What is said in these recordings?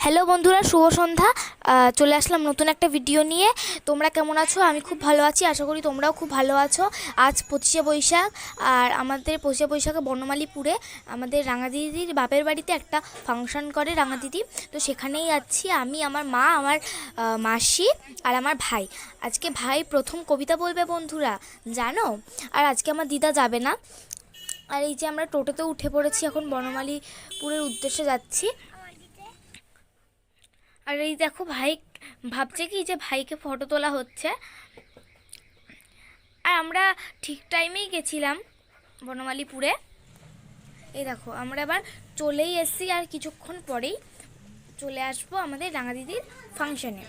Hello বন্ধুরা, শুভ সন্ধ্যা। চলে আসলাম নতুন একটা ভিডিও নিয়ে। তোমরা কেমন আছো? আমি খুব ভালো আছি, আশা করি তোমরাও খুব ভালো আছো। আজ 25শে বৈশাখ, আর আমাদের 25শে বৈশাখে বনমালীপুরে আমাদের রাঙাদিদির বাপের বাড়িতে একটা ফাংশন করে রাঙাদিদি। তো সেখানেই যাচ্ছি আমি, আমার মা, আমার মাসি আর আমার ভাই। আজকে ভাই প্রথম কবিতা বলবে বন্ধুরা, জানো? আর আজকে আমার দিদা যাবে না। আর এই যে আমরা টোটোতে উঠে পড়েছি, এখন বনমালীপুরের উদ্দেশ্যে যাচ্ছি। আর এই দেখো, ভাই ভাবছে কি যে ভাইকে ফটো তোলা হচ্ছে। আর আমরা ঠিক টাইমেই গেছিলাম বনমালীপুরে। এই দেখো, আমরা আবার চলেই এসেছি, আর কিছুক্ষণ পরেই চলে আসবো আমাদের রাঙাদিদির ফাংশনে।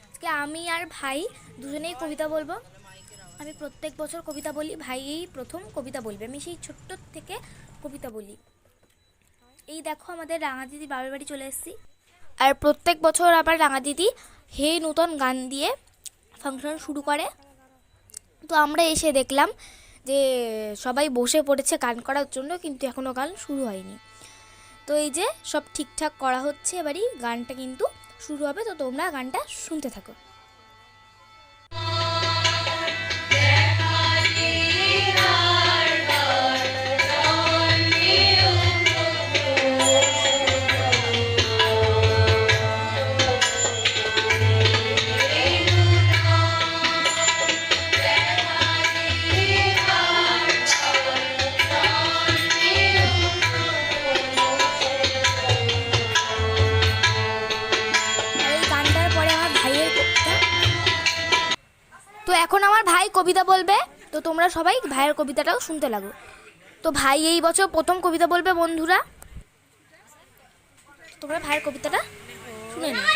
আজকে আমি আর ভাই দুজনেই কবিতা বলবো। আমি প্রত্যেক বছর কবিতা বলি, ভাই এই প্রথম কবিতা বলবে। আমি সেই ছোট্ট থেকে কবিতা বলি। এই দেখো, আমাদের রাঙাদিদি বাবার বাড়ি চলে এসেছি। আর প্রত্যেক বছর আবার রাঙাদিদি হে নূতন গান দিয়ে ফাংশন শুরু করে। তো আমরা এসে দেখলাম যে সবাই বসে পড়েছে গান করার জন্য, কিন্তু এখনও গান শুরু হয়নি। তো এই যে সব ঠিকঠাক করা হচ্ছে, এবারই গানটা কিন্তু শুরু হবে। তো তোমরা গানটা শুনতে থাকো। তো এখন আমার ভাই কবিতা বলবে, তো তোমরা সবাই ভাইয়ের কবিতাটাও শুনতে লাগো। তো ভাই এই বছর প্রথম কবিতা বলবে বন্ধুরা, তোমরা ভাইয়ের কবিতাটা শুনে নাও।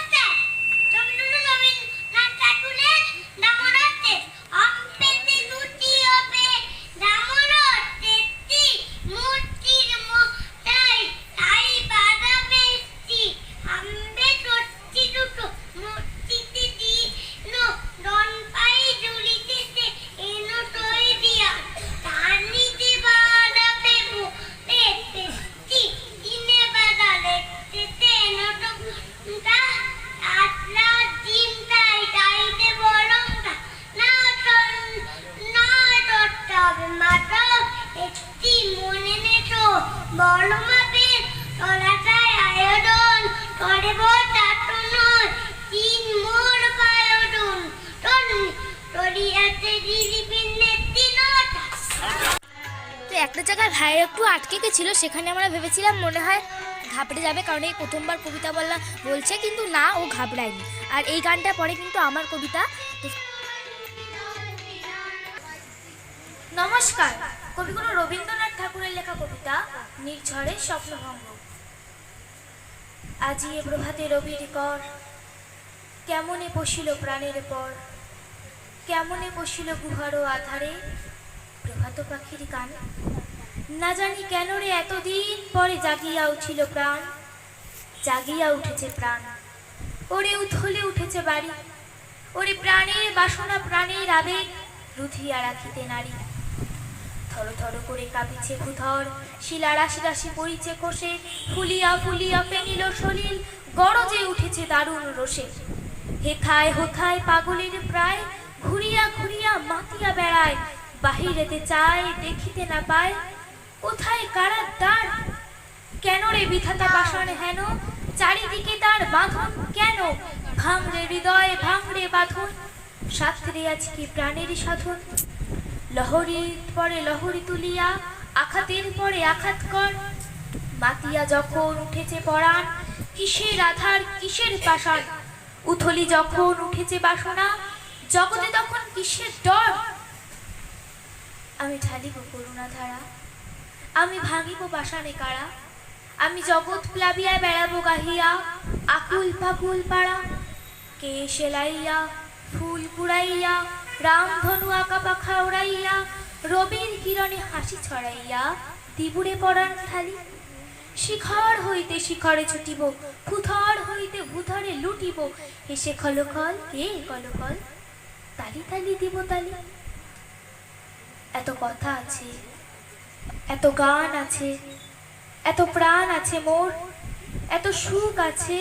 একটা জায়গায় ভাইয়ের একটু আটকে গেছিলো, সেখানে আমরা ভেবেছিলাম মনে হয় ঘাবড়ে যাবে, কারণ এই প্রথমবার কবিতা বলছে, কিন্তু না, ও ঘাবড়ায়নি। আর এই গানটা পরে কিন্তু আমার কবিতা। নমস্কার, কবিগুরু রবীন্দ্রনাথ ঠাকুরের লেখা কবিতা নির্ঝরের স্বপ্নভঙ্গ। আজি এ প্রভাতে রবির কর, কেমনে বসিল প্রাণের পর, কেমনে বসিল গুহারও আধারে প্রভাত পাখির গান। না জানি কেন রে এতদিন পরে জাগিয়া উঠিল প্রাণ, জাগিয়া উঠেছে প্রাণ। ওরে উথলে উঠেছে বাড়ি, ওরে প্রাণের বাসনা প্রাণের আবেগ রুধিয়া রাখিতে নারী। থর থর করে কাঁপিছে ভূধর, শিলা রাশি রাশি পড়িছে কোষে, ফুলিয়া ফুলিয়া ফেনিল সলিল, গরজে উঠেছে দারুণ রোষে। হেথায় হোথায় পাগলের প্রায়, ঘুরিয়া ঘুরিয়া মাতিয়া বেড়ায়, বাহিরেতে চায় দেখিতে না পায়, কোথায় কারার দ্বার। কেন রে বিধাতা পাষাণ হেন, চারিদিকে তার বাঁধন কেন, ভাঙরে হৃদয় ভাঙরে বাঁধন, সাথে আজকে প্রাণের সাধন। লহরীর পরে লহরী তুলিয়া, আঘাতের পরে আঘাত কর, মাতিয়া যখন উঠেছে পরাণ, কিসের আধার কিসের পাষাণ। উথলি যখন উঠেছে বাসনা, জগতে তখন কিসের ডর। আমি ঢালিব করুণা ধারা, আমি ভাঙিব পাষাণে কারা, আমি জগৎ প্লাবিয়া বেড়াবো গাহিয়া, আকুল পাকুল পাড়া। কে সেলাইয়া ফুল কুড়াইয়া, রামধনু আঁকা পাখা উড়াইয়া, রবির কিরণে হাসি ছড়াইয়া দিবুরে পরাণ ঢালি। শিখর হইতে শিখরে ছুটিব, ভূধর হইতে ভূধরে লুটিব, হেসে খলকল কে কলকল, তালি তালি দিব তালি। এত কথা আছে, এত গান আছে, এত প্রাণ আছে মোর, এত সুখ আছে,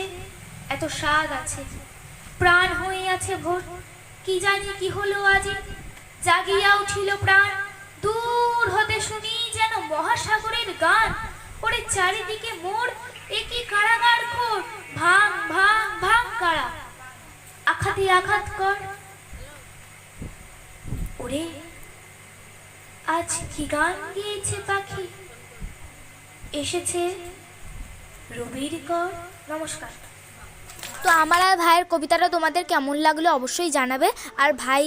এত স্বাদ আছে, প্রাণ হয়ে আছে ভোর। কি জানি কি হলো আজি, জাগিয়া উঠিল প্রাণ, দূর হতে শুনি যেন মহাসাগরের গান। ওরে চারিদিকে মোর, একই কারাগার ঘোর, ভাঙ ভাঙ ভাঙ কারা, আঘাতে আঘাত কর। ওরে আজ কি গান গিয়েছে পাখি, এসেছে রবির কর। নমস্কার। তো আমার আর ভাইয়ের কবিতাটা তোমাদের কেমন লাগলো অবশ্যই জানাবে। আর ভাই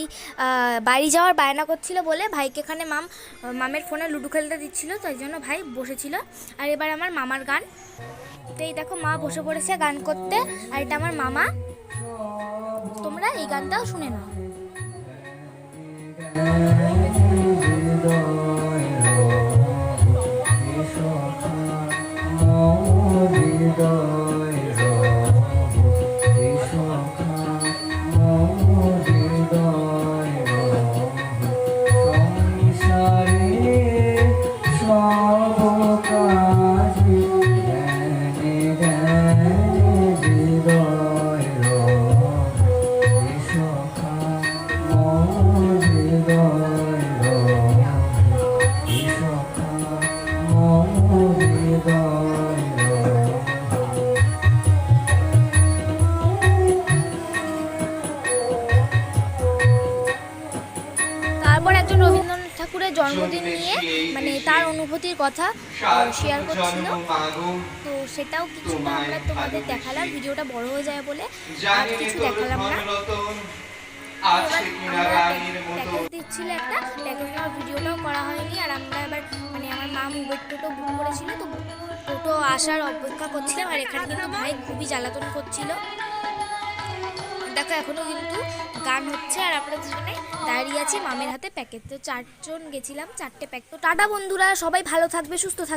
বাড়ি যাওয়ার বায়না করছিল বলে ভাইকে এখানে মামের ফোনে লুডো খেলতে দিচ্ছিল, তাই জন্য ভাই বসেছিল। আর এবার আমার মামার গান, তো এই দেখো মা বসে পড়েছে গান করতে, আর এটা আমার মামা। তোমরা এই গানটাও শুনে নাও। তারপর একজন রবীন্দ্রনাথ ঠাকুরের জন্মদিন নিয়ে মানে তার অনুভূতির কথা শেয়ার করছিল, তো সেটাও কিছুটা আমরা তোমাদের দেখালাম। ভিডিওটা বড় হয়ে যায় বলে আর কিছু দেখালাম না। প্যাকেজ দিচ্ছিল একটা, প্যাকেজ নেওয়ার ভিডিওটাও করা হয়নি। আর আমরা এবার মানে আমার মা উবের টোটো বুক করেছিল, তো টোটো আসার অপেক্ষা করছিলাম। আর এখানে কিন্তু ভাই খুবই জ্বালাতন করছিল। দেখো এখনো কিন্তু গান হচ্ছে আর আমরা দুজনে দাঁড়িয়ে আছি মামের হাতে প্যাকেট। তো 4 জন গেছিলাম, 4টে প্যাকেট। তো টাটা বন্ধুরা, সবাই ভালো থাকবে, সুস্থ থাকবে।